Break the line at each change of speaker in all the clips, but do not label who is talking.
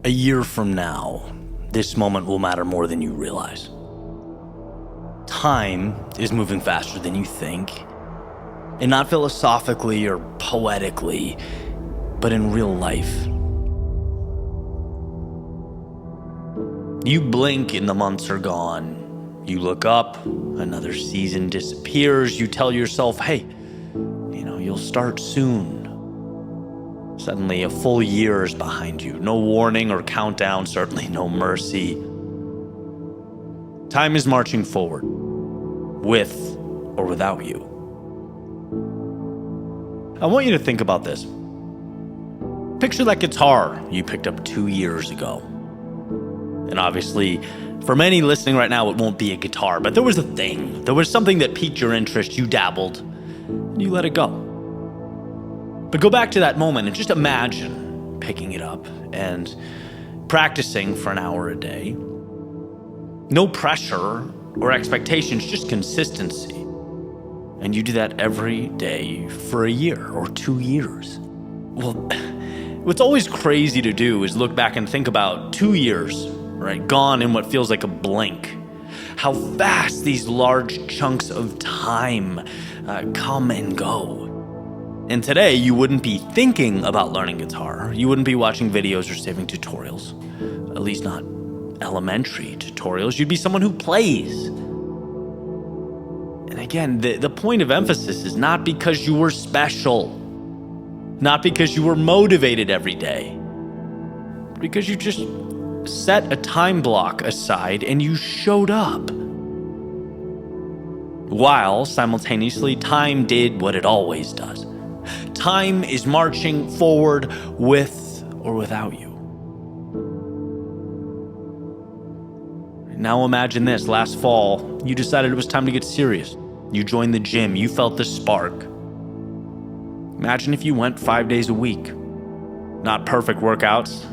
A year from now, this moment will matter more than you realize. Time is moving faster than you think, and not philosophically or poetically, but in real life. You blink and the months are gone. You look up, another season disappears. You tell yourself, hey, you'll start soon. Suddenly, a full year is behind you. No warning or countdown, certainly no mercy. Time is marching forward, with or without you. I want you to think about this. Picture that guitar you picked up 2 years ago. And obviously, for many listening right now, it won't be a guitar, but there was a thing. There was something that piqued your interest. You dabbled, and you let it go. But go back to that moment and just imagine picking it up and practicing for an hour a day. No pressure or expectations, just consistency. And you do that every day for a year or 2 years. Well, what's always crazy to do is look back and think about 2 years, right? Gone in what feels like a blink. How fast these large chunks of time come and go. And today, you wouldn't be thinking about learning guitar. You wouldn't be watching videos or saving tutorials. At least not elementary tutorials. You'd be someone who plays. And again, the point of emphasis is not because you were special. Not because you were motivated every day. Because you just set a time block aside and you showed up. While simultaneously, time did what it always does. Time is marching forward with or without you. Now imagine this. Last fall, you decided it was time to get serious. You joined the gym. You felt the spark. Imagine if you went 5 days a week. Not perfect workouts.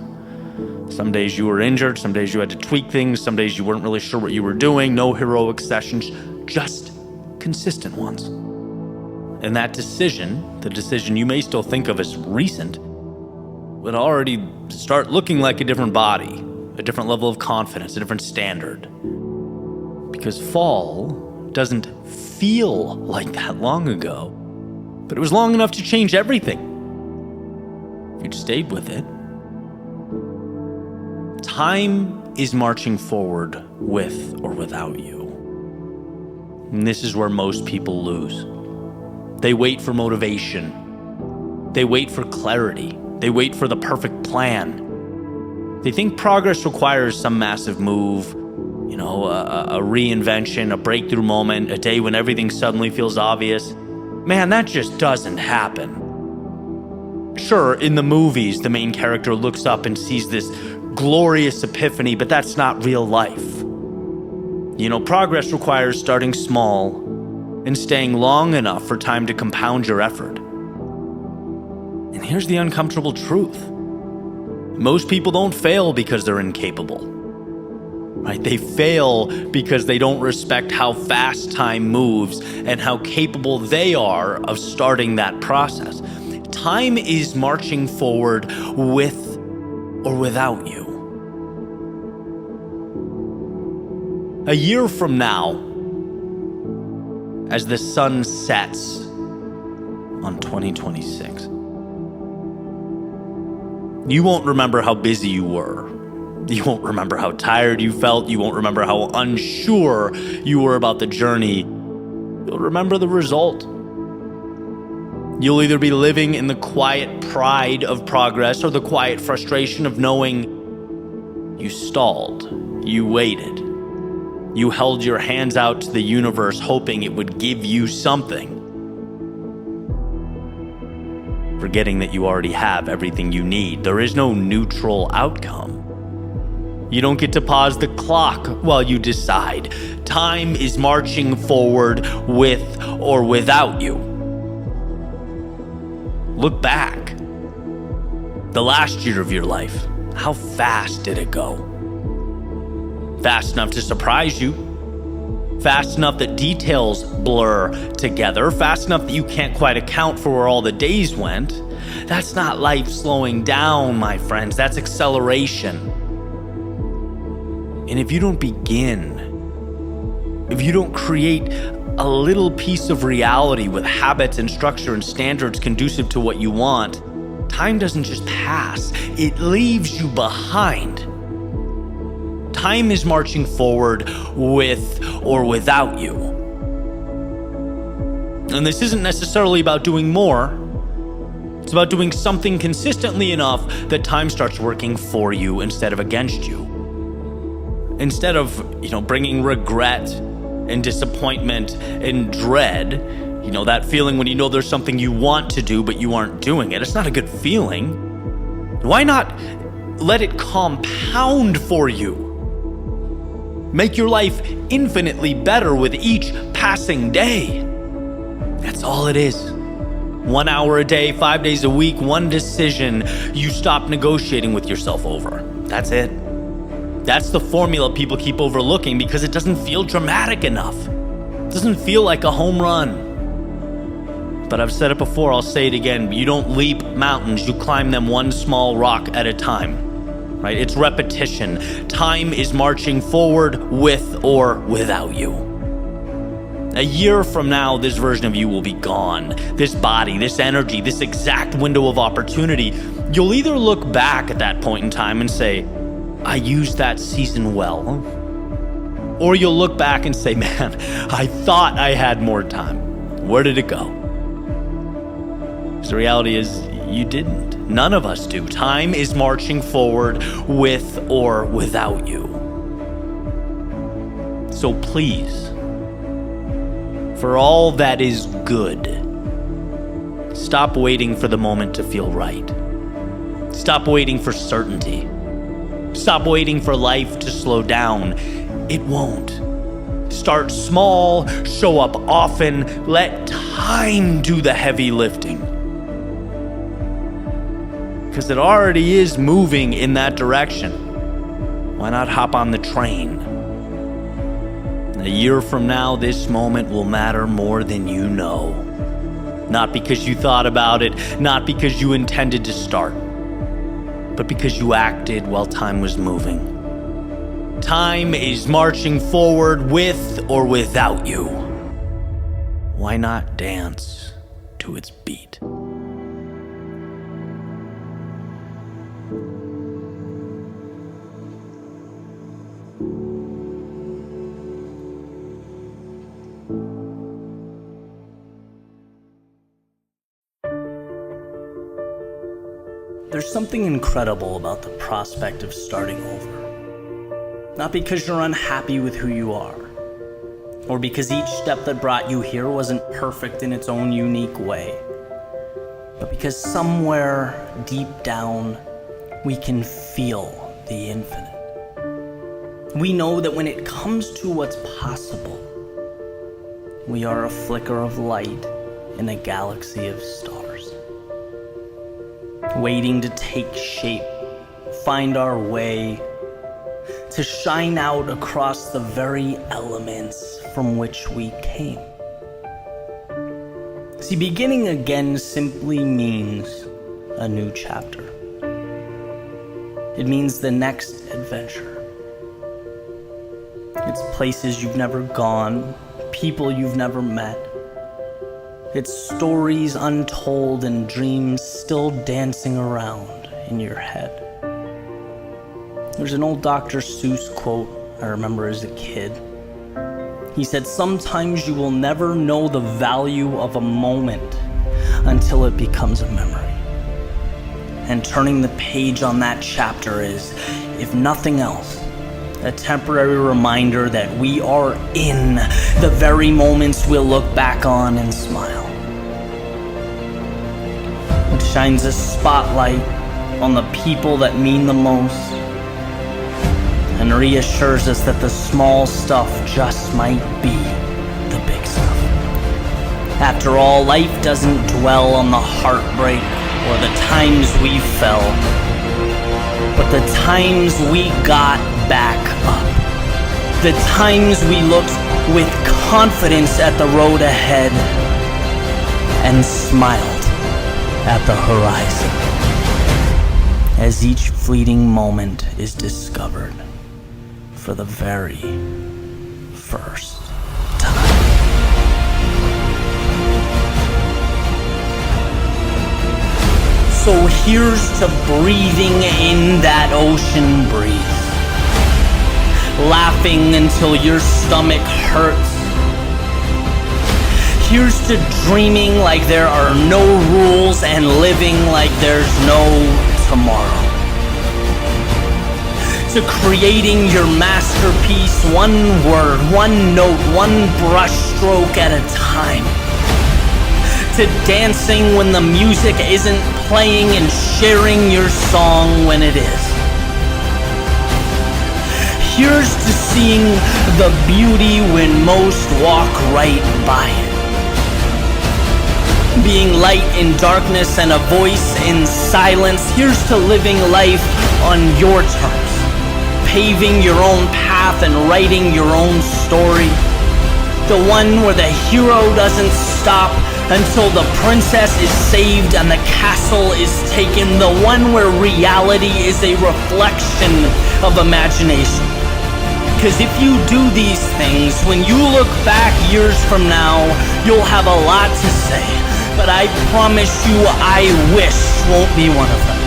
Some days you were injured. Some days you had to tweak things. Some days you weren't really sure what you were doing. No heroic sessions. Just consistent ones. And that decision, the decision you may still think of as recent, would already start looking like a different body, a different level of confidence, a different standard. Because fall doesn't feel like that long ago, but it was long enough to change everything. If you'd stayed with it. Time is marching forward with or without you. And this is where most people lose. They wait for motivation. They wait for clarity. They wait for the perfect plan. They think progress requires some massive move, a reinvention, a breakthrough moment, a day when everything suddenly feels obvious. Man, that just doesn't happen. Sure, in the movies, the main character looks up and sees this glorious epiphany, but that's not real life. Progress requires starting small and staying long enough for time to compound your effort. And here's the uncomfortable truth. Most people don't fail because they're incapable, right? They fail because they don't respect how fast time moves and how capable they are of starting that process. Time is marching forward with or without you. A year from now, as the sun sets on 2026, you won't remember how busy you were. You won't remember how tired you felt. You won't remember how unsure you were about the journey. You'll remember the result. You'll either be living in the quiet pride of progress or the quiet frustration of knowing you stalled, you waited. You held your hands out to the universe hoping it would give you something, forgetting that you already have everything you need. There is no neutral outcome. You don't get to pause the clock while you decide. Time is marching forward with or without you. Look back. The last year of your life, how fast did it go? Fast enough to surprise you. Fast enough that details blur together. Fast enough that you can't quite account for where all the days went. That's not life slowing down, my friends. That's acceleration. And if you don't begin, if you don't create a little piece of reality with habits and structure and standards conducive to what you want, time doesn't just pass, it leaves you behind. Time is marching forward with or without you. And this isn't necessarily about doing more. It's about doing something consistently enough that time starts working for you instead of against you. Instead of, bringing regret and disappointment and dread, that feeling when you know there's something you want to do but you aren't doing it. It's not a good feeling. Why not let it compound for you? Make your life infinitely better with each passing day. That's all it is. 1 hour a day, 5 days a week, one decision you stop negotiating with yourself over. That's it. That's the formula people keep overlooking because it doesn't feel dramatic enough. It doesn't feel like a home run. But I've said it before, I'll say it again. You don't leap mountains, you climb them one small rock at a time. Right? It's repetition. Time is marching forward with or without you. A year from now, this version of you will be gone. This body, this energy, this exact window of opportunity. You'll either look back at that point in time and say, I used that season well. Or you'll look back and say, man, I thought I had more time. Where did it go? Because the reality is, you didn't. None of us do. Time is marching forward with or without you. So please, for all that is good, stop waiting for the moment to feel right. Stop waiting for certainty. Stop waiting for life to slow down. It won't. Start small, show up often, let time do the heavy lifting. Because it already is moving in that direction. Why not hop on the train? A year from now, this moment will matter more than you know. Not because you thought about it, not because you intended to start, but because you acted while time was moving. Time is marching forward with or without you. Why not dance to its beat? There's something incredible about the prospect of starting over. Not because you're unhappy with who you are, or because each step that brought you here wasn't perfect in its own unique way, but because somewhere deep down, we can feel the infinite. We know that when it comes to what's possible, we are a flicker of light in a galaxy of stars. Waiting to take shape, find our way, to shine out across the very elements from which we came. See, beginning again simply means a new chapter. It means the next adventure. It's places you've never gone, people you've never met. It's stories untold and dreams still dancing around in your head. There's an old Dr. Seuss quote I remember as a kid. He said, "Sometimes you will never know the value of a moment until it becomes a memory." And turning the page on that chapter is, if nothing else, a temporary reminder that we are in the very moments we'll look back on and smile. It shines a spotlight on the people that mean the most and reassures us that the small stuff just might be the big stuff. After all, life doesn't dwell on the heartbreak or the times we fell, but the times we got back up. The times we looked with confidence at the road ahead and smiled
at the horizon as each fleeting moment is discovered for the very first time. So here's to breathing in that ocean breeze, laughing until your stomach hurts. Here's to dreaming like there are no rules and living like there's no tomorrow. To creating your masterpiece, one word, one note, one brush stroke at a time. To dancing when the music isn't playing and sharing your song when it is. Here's to seeing the beauty when most walk right by it. Being light in darkness and a voice in silence. Here's to living life on your terms, paving your own path and writing your own story. The one where the hero doesn't stop until the princess is saved and the castle is taken. The one where reality is a reflection of imagination. Because if you do these things, when you look back years from now, you'll have a lot to say. But I promise you, I wish won't be one of them.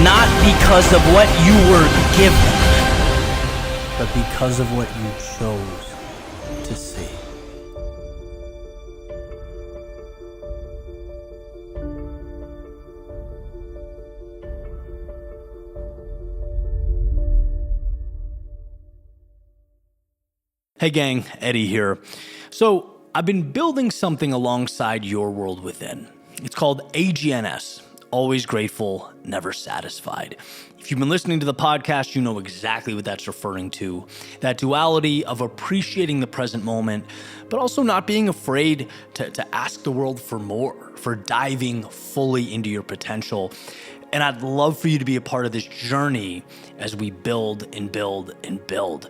Not because of what you were given, but because of what you chose to see.
Hey gang, Eddie here. So I've been building something alongside your world within. It's called AGNS, Always Grateful, Never Satisfied. If you've been listening to the podcast, you know exactly what that's referring to. That duality of appreciating the present moment, but also not being afraid to ask the world for more, for diving fully into your potential. And I'd love for you to be a part of this journey as we build and build and build.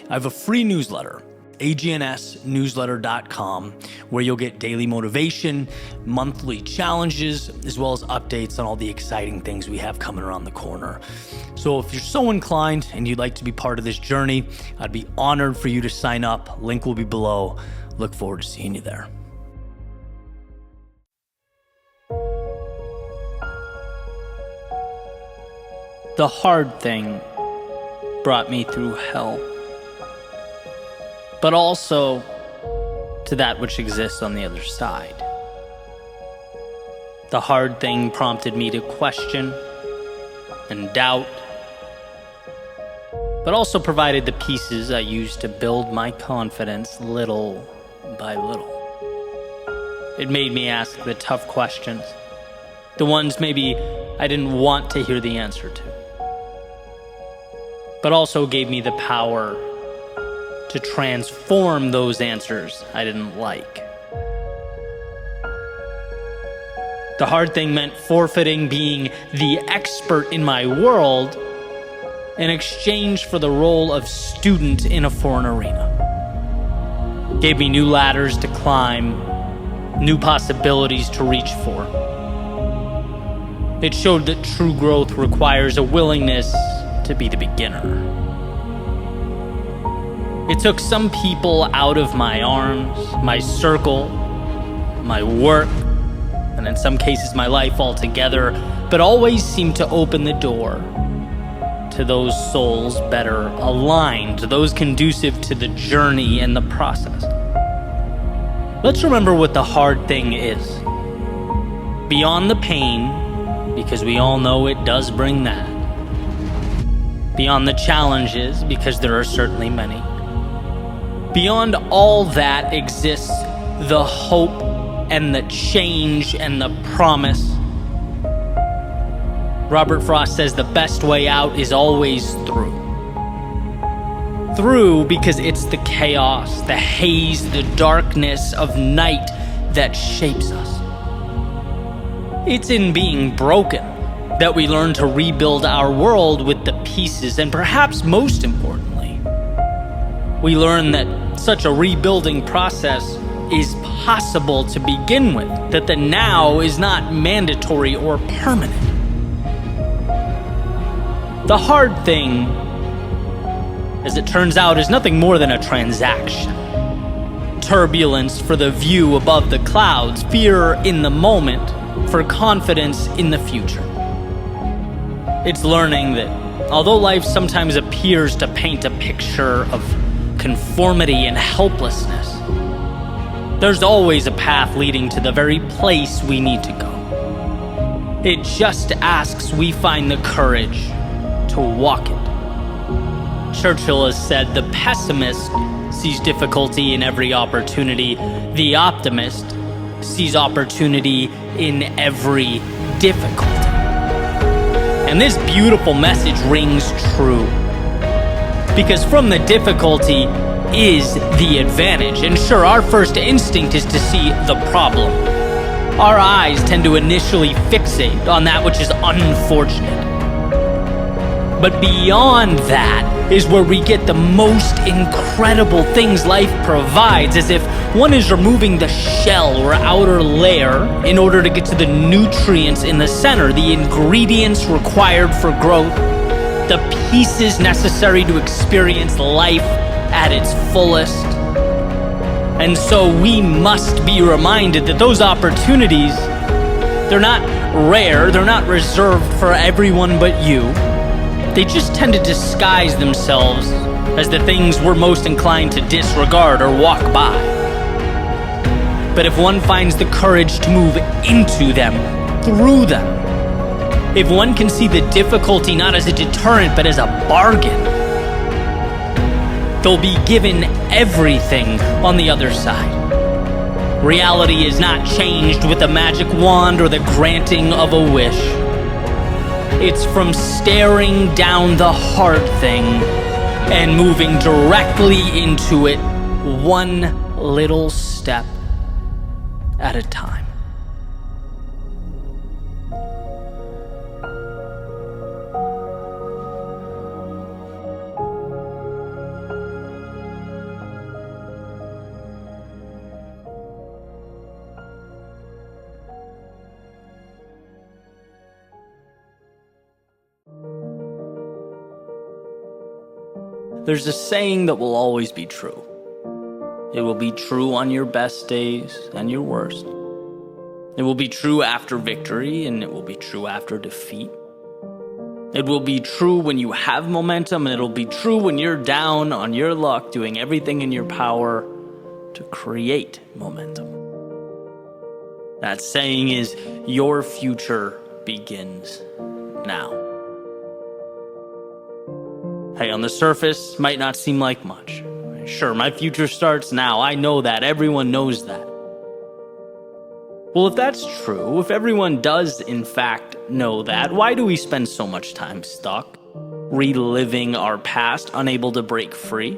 I have a free newsletter, agnsnewsletter.com, where you'll get daily motivation, monthly challenges, as well as updates on all the exciting things we have coming around the corner. So if you're so inclined and you'd like to be part of this journey, I'd be honored for you to sign up. Link will be below. Look forward to seeing you there.
The hard thing brought me through hell, but also to that which exists on the other side. The hard thing prompted me to question and doubt, but also provided the pieces I used to build my confidence little by little. It made me ask the tough questions, the ones maybe I didn't want to hear the answer to, but also gave me the power to transform those answers I didn't like. The hard thing meant forfeiting being the expert in my world in exchange for the role of student in a foreign arena. Gave me new ladders to climb, new possibilities to reach for. It showed that true growth requires a willingness to be the beginner. It took some people out of my arms, my circle, my work, and in some cases my life altogether, but always seemed to open the door to those souls better aligned, those conducive to the journey and the process. Let's remember what the hard thing is. Beyond the pain, because we all know it does bring that. Beyond the challenges, because there are certainly many. Beyond all that exists the hope and the change and the promise. Robert Frost says the best way out is always through. Through because it's the chaos, the haze, the darkness of night that shapes us. It's in being broken that we learn to rebuild our world with the pieces, and perhaps most importantly, we learn that such a rebuilding process is possible to begin with, that the now is not mandatory or permanent. The hard thing, as it turns out, is nothing more than a transaction. Turbulence for the view above the clouds, fear in the moment for confidence in the future. It's learning that although life sometimes appears to paint a picture of conformity and helplessness, there's always a path leading to the very place we need to go. It just asks we find the courage to walk it. Churchill has said, "The pessimist sees difficulty in every opportunity. The optimist sees opportunity in every difficulty." And this beautiful message rings true. Because from the difficulty is the advantage. And sure, our first instinct is to see the problem. Our eyes tend to initially fixate on that which is unfortunate. But beyond that is where we get the most incredible things life provides, as if one is removing the shell or outer layer in order to get to the nutrients in the center, the ingredients required for growth, the pieces necessary to experience life at its fullest. And so we must be reminded that those opportunities, they're not rare, they're not reserved for everyone but you. They just tend to disguise themselves as the things we're most inclined to disregard or walk by. But if one finds the courage to move into them, through them, if one can see the difficulty not as a deterrent but as a bargain, they'll be given everything on the other side. Reality is not changed with a magic wand or the granting of a wish. It's from staring down the hard thing and moving directly into it, one little step at a time. There's a saying that will always be true. It will be true on your best days and your worst. It will be true after victory, and it will be true after defeat. It will be true when you have momentum, and it'll be true when you're down on your luck, doing everything in your power to create momentum. That saying is, your future begins now. Hey, on the surface, might not seem like much. Sure, my future starts now. I know that. Everyone knows that. Well, if that's true, if everyone does in fact know that, why do we spend so much time stuck, reliving our past, unable to break free?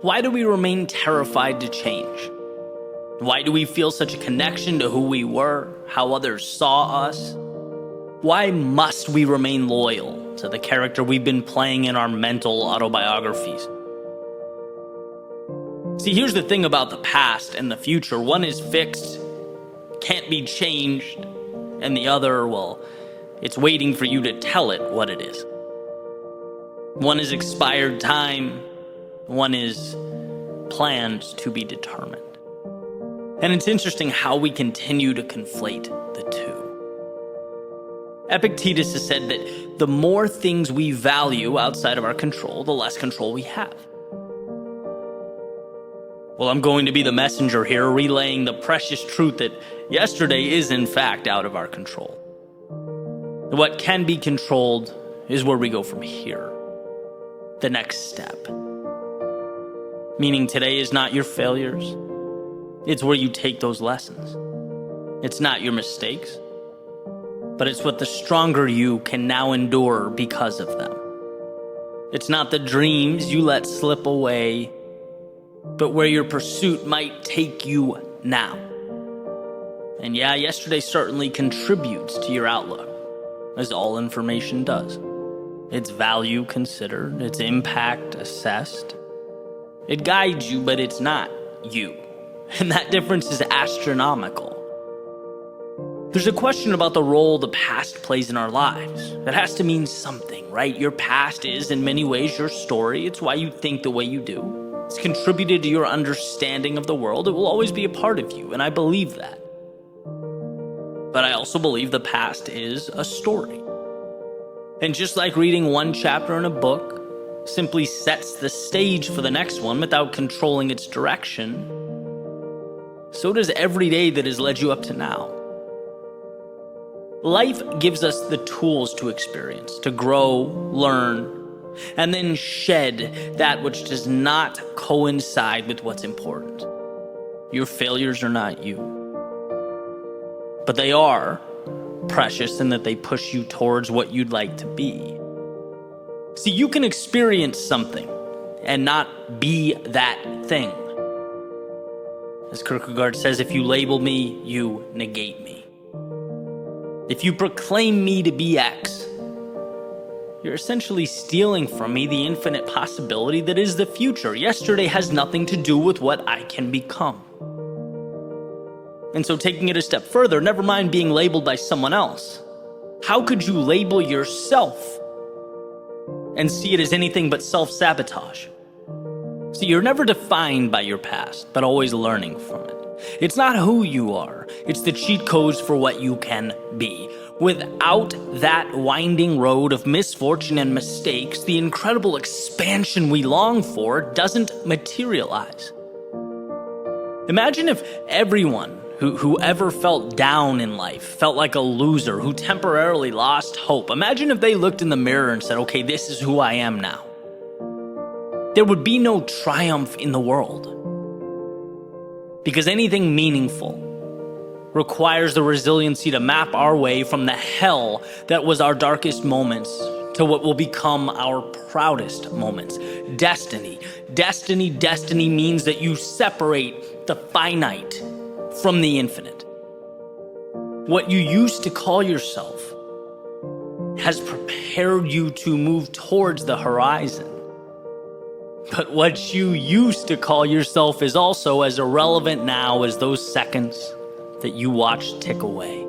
Why do we remain terrified to change? Why do we feel such a connection to who we were, how others saw us? Why must we remain loyal to the character we've been playing in our mental autobiographies? See, here's the thing about the past and the future. One is fixed, can't be changed, and the other, well, it's waiting for you to tell it what it is. One is expired time, one is planned to be determined. And it's interesting how we continue to conflate the two. Epictetus has said that the more things we value outside of our control, the less control we have. Well, I'm going to be the messenger here, relaying the precious truth that yesterday is in fact out of our control. What can be controlled is where we go from here. The next step. Meaning today is not your failures. It's where you take those lessons. It's not your mistakes, but it's what the stronger you can now endure because of them. It's not the dreams you let slip away, but where your pursuit might take you now. And yeah, yesterday certainly contributes to your outlook, as all information does. Its value considered, its impact assessed. It guides you, but it's not you. And that difference is astronomical. There's a question about the role the past plays in our lives. That has to mean something, right? Your past is, in many ways, your story. It's why you think the way you do. It's contributed to your understanding of the world. It will always be a part of you, and I believe that. But I also believe the past is a story. And just like reading one chapter in a book simply sets the stage for the next one without controlling its direction, so does every day that has led you up to now. Life gives us the tools to experience, to grow, learn, and then shed that which does not coincide with what's important. Your failures are not you. But they are precious in that they push you towards what you'd like to be. See, you can experience something and not be that thing. As Kierkegaard says, if you label me, you negate me. If you proclaim me to be X, you're essentially stealing from me the infinite possibility that is the future. Yesterday has nothing to do with what I can become. And so taking it a step further, never mind being labeled by someone else. How could you label yourself and see it as anything but self-sabotage? See, you're never defined by your past, but always learning from it. It's not who you are. It's the cheat codes for what you can be. Without that winding road of misfortune and mistakes, the incredible expansion we long for doesn't materialize. Imagine if everyone who ever felt down in life, felt like a loser, who temporarily lost hope. Imagine if they looked in the mirror and said, okay, this is who I am now. There would be no triumph in the world. Because anything meaningful requires the resiliency to map our way from the hell that was our darkest moments to what will become our proudest moments. Destiny. Destiny means that you separate the finite from the infinite. What you used to call yourself has prepared you to move towards the horizon. But what you used to call yourself is also as irrelevant now as those seconds that you watched tick away.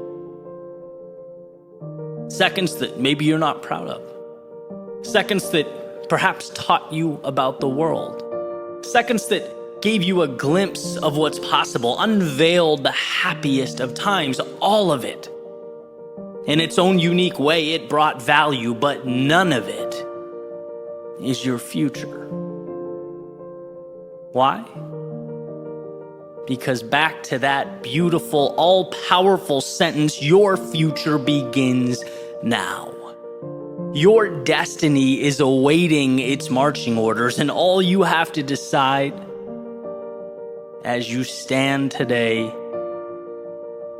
Seconds that maybe you're not proud of. Seconds that perhaps taught you about the world. Seconds that gave you a glimpse of what's possible, unveiled the happiest of times, all of it. In its own unique way, it brought value, but none of it is your future. Why? Because back to that beautiful, all-powerful sentence, your future begins now. Your destiny is awaiting its marching orders, and all you have to decide as you stand today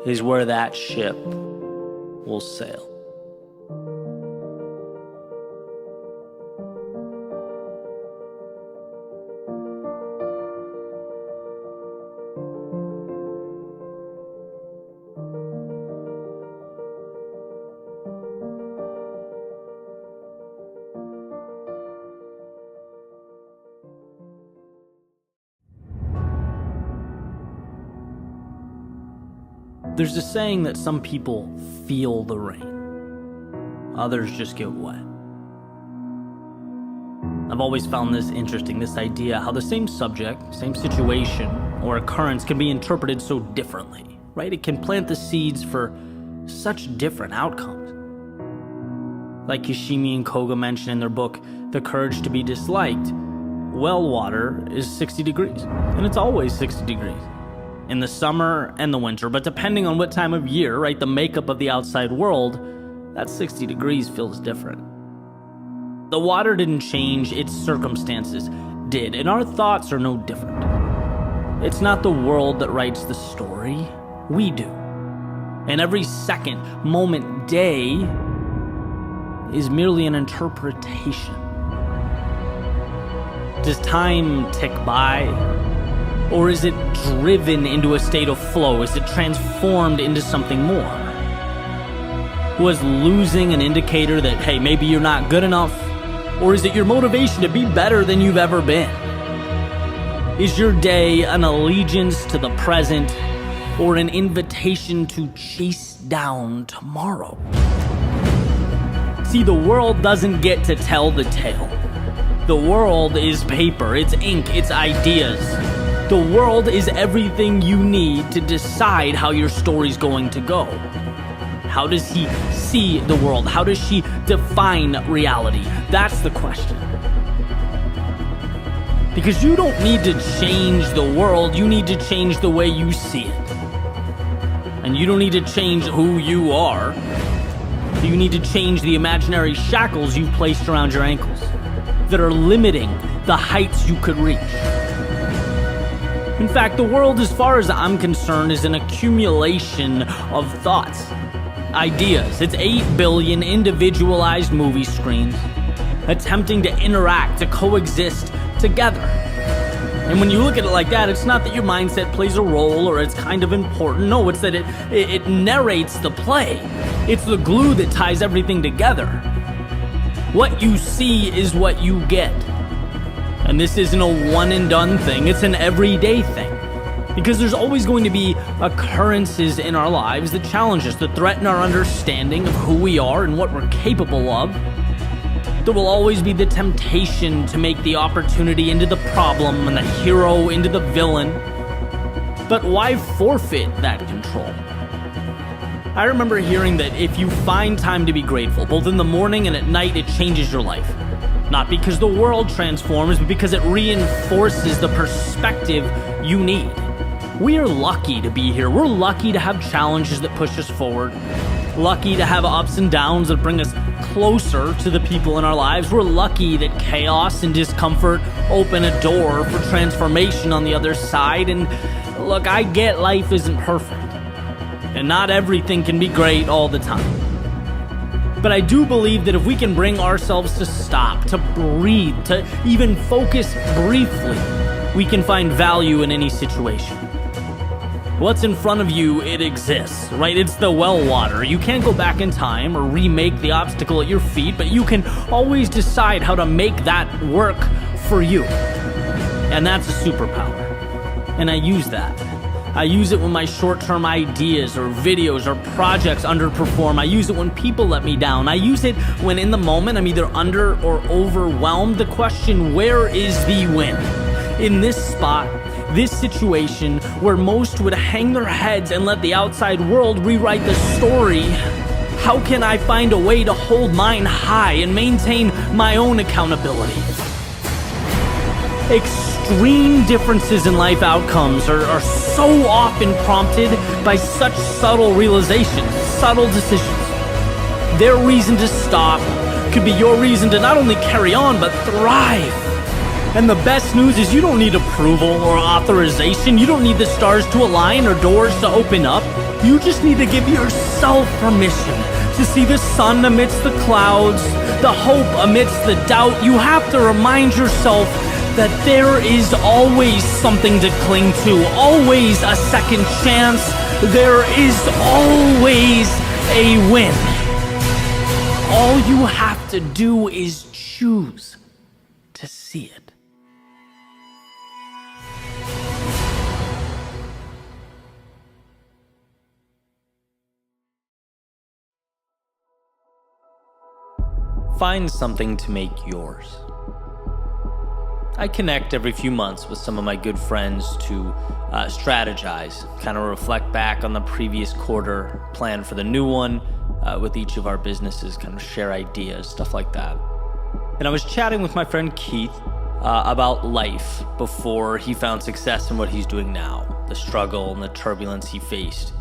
is where that ship will sail. There's a saying that some people feel the rain, others just get wet. I've always found this interesting, this idea how the same subject, same situation or occurrence can be interpreted so differently, right? It can plant the seeds for such different outcomes. Like Kishimi and Koga mention in their book, The Courage to be Disliked, well water is 60 degrees, and it's always 60 degrees. In the summer and the winter, but depending on what time of year, right, the makeup of the outside world, that 60 degrees feels different. The water didn't change, its circumstances did, and our thoughts are no different. It's not the world that writes the story, we do. And every second, moment, day is merely an interpretation. Does time tick by? Or is it driven into a state of flow? Is it transformed into something more? Was losing an indicator that, hey, maybe you're not good enough? Or is it your motivation to be better than you've ever been? Is your day an allegiance to the present or an invitation to chase down tomorrow? See, the world doesn't get to tell the tale. The world is paper, it's ink, it's ideas. The world is everything you need to decide how your story's going to go. How does he see the world? How does she define reality? That's the question. Because you don't need to change the world, you need to change the way you see it. And you don't need to change who you are. You need to change the imaginary shackles you've placed around your ankles that are limiting the heights you could reach. In fact, the world, as far as I'm concerned, is an accumulation of thoughts, ideas. It's 8 billion individualized movie screens attempting to interact, to coexist together. And when you look at it like that, it's not that your mindset plays a role or it's kind of important. No, it's that it narrates the play. It's the glue that ties everything together. What you see is what you get. And this isn't a one and done thing, it's an everyday thing. Because there's always going to be occurrences in our lives that challenge us, that threaten our understanding of who we are and what we're capable of. There will always be the temptation to make the opportunity into the problem and the hero into the villain. But why forfeit that control? I remember hearing that if you find time to be grateful, both in the morning and at night, it changes your life. Not because the world transforms, but because it reinforces the perspective you need. We are lucky to be here. We're lucky to have challenges that push us forward. Lucky to have ups and downs that bring us closer to the people in our lives. We're lucky that chaos and discomfort open a door for transformation on the other side. And look, I get life isn't perfect. And not everything can be great all the time. But I do believe that if we can bring ourselves to stop, to breathe, to even focus briefly, we can find value in any situation. What's in front of you, it exists, right? It's the well water. You can't go back in time or remake the obstacle at your feet, but you can always decide how to make that work for you. And that's a superpower. And I use that. I use it when my short-term ideas or videos or projects underperform. I use it when people let me down. I use it when in the moment I'm either under or overwhelmed. The question, where is the win? In this spot, this situation where most would hang their heads and let the outside world rewrite the story, how can I find a way to hold mine high and maintain my own accountability? Extreme differences in life outcomes are so often prompted by such subtle realizations, subtle decisions. Their reason to stop could be your reason to not only carry on, but thrive. And the best news is you don't need approval or authorization. You don't need the stars to align or doors to open up. You just need to give yourself permission to see the sun amidst the clouds, the hope amidst the doubt. You have to remind yourself that there is always something to cling to, always a second chance. There is always a win. All you have to do is choose to see it. Find something to make yours. I connect every few months with some of my good friends to strategize, kind of reflect back on the previous quarter, plan for the new one with each of our businesses, kind of share ideas, stuff like that. And I was chatting with my friend Keith about life before he found success in what he's doing now, the struggle and the turbulence he faced,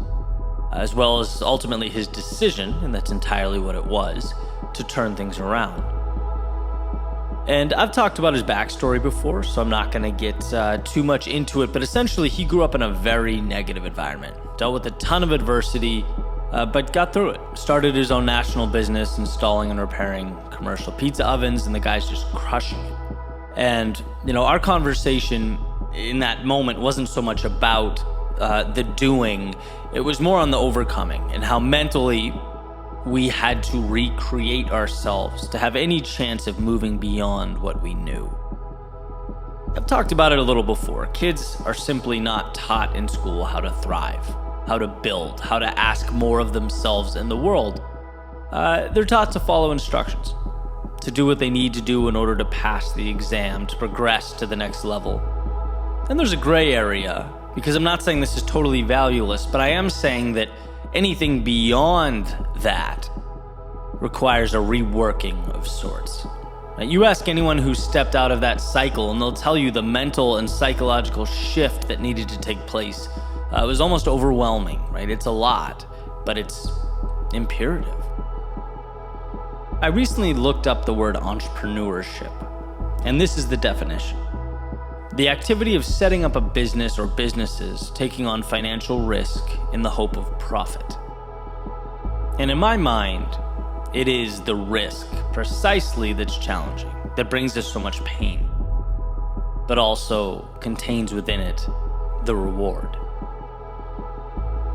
as well as ultimately his decision, and that's entirely what it was, to turn things around. And I've talked about his backstory before, so I'm not going to get too much into it, but essentially he grew up in a very negative environment, dealt with a ton of adversity, but got through it. Started his own national business, installing and repairing commercial pizza ovens, and the guy's just crushing it. And, you know, our conversation in that moment wasn't so much about the doing, it was more on the overcoming and how mentally we had to recreate ourselves to have any chance of moving beyond what we knew.
I've talked about it a little before. Kids are simply not taught in school how to thrive, how to build, how to ask more of themselves in the world. They're taught to follow instructions, to do what they need to do in order to pass the exam, to progress to the next level. And there's a gray area, because I'm not saying this is totally valueless, but I am saying that anything beyond that requires a reworking of sorts. Now, you ask anyone who stepped out of that cycle, and they'll tell you the mental and psychological shift that needed to take place. It was almost overwhelming, right? It's a lot, but it's imperative. I recently looked up the word entrepreneurship, and this is the definition. The activity of setting up a business or businesses, taking on financial risk in the hope of profit. And in my mind, it is the risk precisely that's challenging, that brings us so much pain, but also contains within it the reward.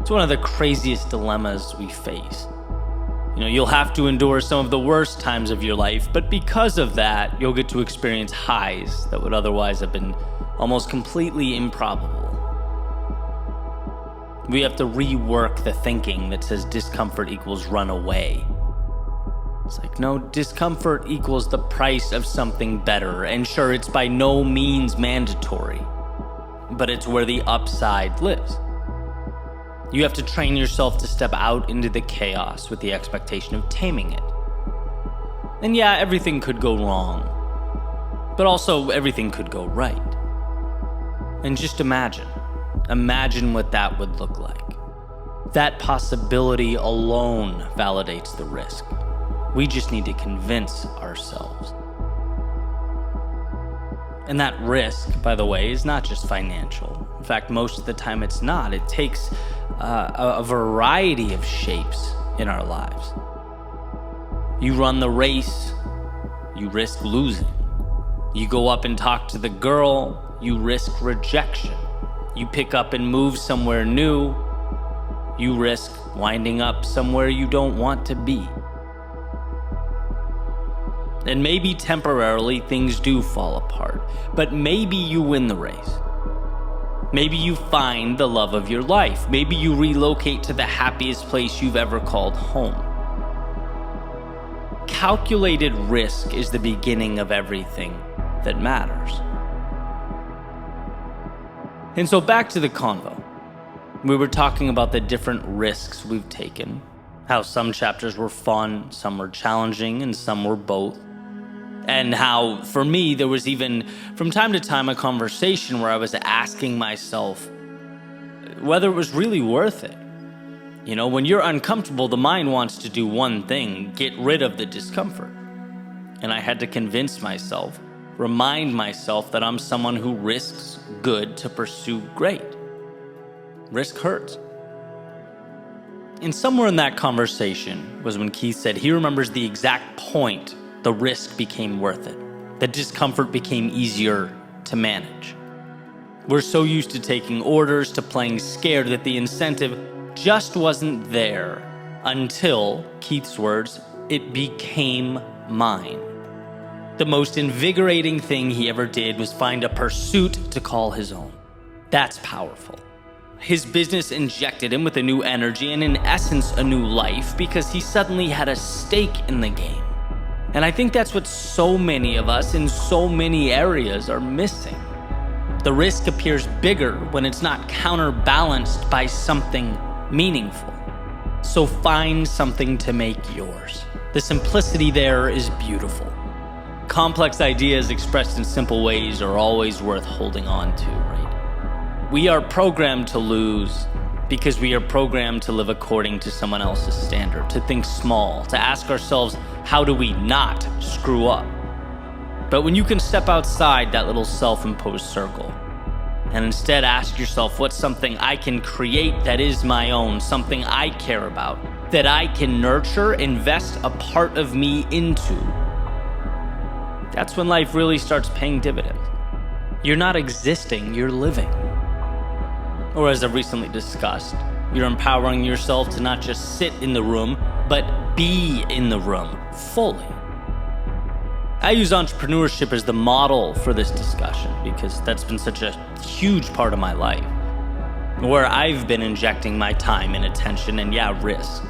It's one of the craziest dilemmas we face. You'll have to endure some of the worst times of your life, but because of that, you'll get to experience highs that would otherwise have been almost completely improbable. We have to rework the thinking that says discomfort equals run away. It's like, no, discomfort equals the price of something better. And sure, it's by no means mandatory, but it's where the upside lives. You have to train yourself to step out into the chaos with the expectation of taming it. And yeah, everything could go wrong, but also everything could go right. And just imagine what that would look like. That possibility alone validates the risk. We just need to convince ourselves. And that risk, by the way, is not just financial. In fact, most of the time it's not. It takes a variety of shapes in our lives. You run the race, you risk losing. You go up and talk to the girl, you risk rejection. You pick up and move somewhere new, you risk winding up somewhere you don't want to be. And maybe temporarily things do fall apart, but maybe you win the race. Maybe you find the love of your life. Maybe you relocate to the happiest place you've ever called home. Calculated risk is the beginning of everything that matters. And so back to the convo. We were talking about the different risks we've taken, how some chapters were fun, some were challenging, and some were both. And how, for me, there was even, from time to time, a conversation where I was asking myself whether it was really worth it. When you're uncomfortable, the mind wants to do one thing, get rid of the discomfort. And I had to convince myself, remind myself that I'm someone who risks good to pursue great. Risk hurts. And somewhere in that conversation was when Keith said he remembers the exact point the risk became worth it. The discomfort became easier to manage. We're so used to taking orders, to playing scared, that the incentive just wasn't there until, Keith's words, it became mine. The most invigorating thing he ever did was find a pursuit to call his own. That's powerful. His business injected him with a new energy and, in essence, a new life, because he suddenly had a stake in the game. And I think that's what so many of us in so many areas are missing. The risk appears bigger when it's not counterbalanced by something meaningful. So find something to make yours. The simplicity there is beautiful. Complex ideas expressed in simple ways are always worth holding on to, right? We are programmed to lose because we are programmed to live according to someone else's standard, to think small, to ask ourselves, how do we not screw up? But when you can step outside that little self-imposed circle and instead ask yourself, what's something I can create that is my own, something I care about, that I can nurture, invest a part of me into, that's when life really starts paying dividends. You're not existing, you're living. Or as I've recently discussed, you're empowering yourself to not just sit in the room, but be in the room fully.
I use entrepreneurship as the model for this discussion because that's been such a huge part of my life, where I've been injecting my time and attention and risk.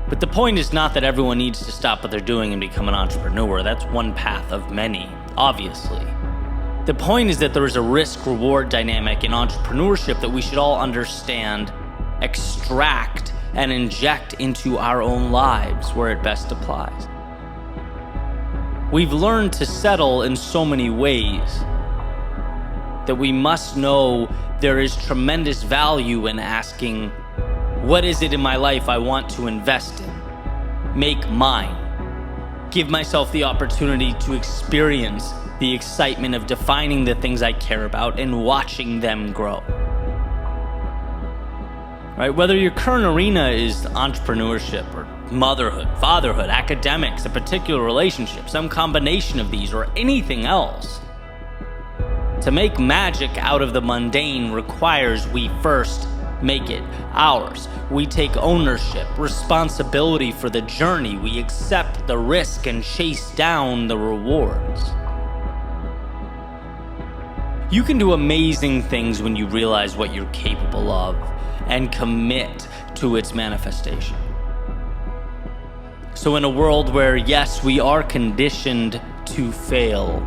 But the point is not that everyone needs to stop what they're doing and become an entrepreneur. That's one path of many, obviously. The point is that there is a risk-reward dynamic in entrepreneurship that we should all understand, extract, and inject into our own lives where it best applies. We've learned to settle in so many ways that we must know there is tremendous value in asking, what is it in my life I want to invest in? Make mine. Give myself the opportunity to experience the excitement of defining the things I care about and watching them grow. Right? Whether your current arena is entrepreneurship or motherhood, fatherhood, academics, a particular relationship, some combination of these, or anything else, to make magic out of the mundane requires we first make it ours. We take ownership, responsibility for the journey. We accept the risk and chase down the rewards. You can do amazing things when you realize what you're capable of and commit to its manifestation. So in a world where, yes, we are conditioned to fail,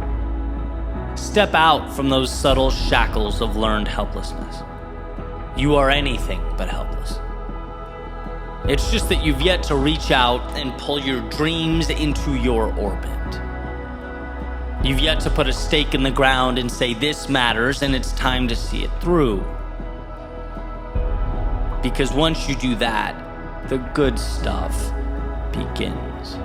step out from those subtle shackles of learned helplessness. You are anything but helpless. It's just that you've yet to reach out and pull your dreams into your orbit. You've yet to put a stake in the ground and say, this matters and it's time to see it through. Because once you do that, the good stuff begins.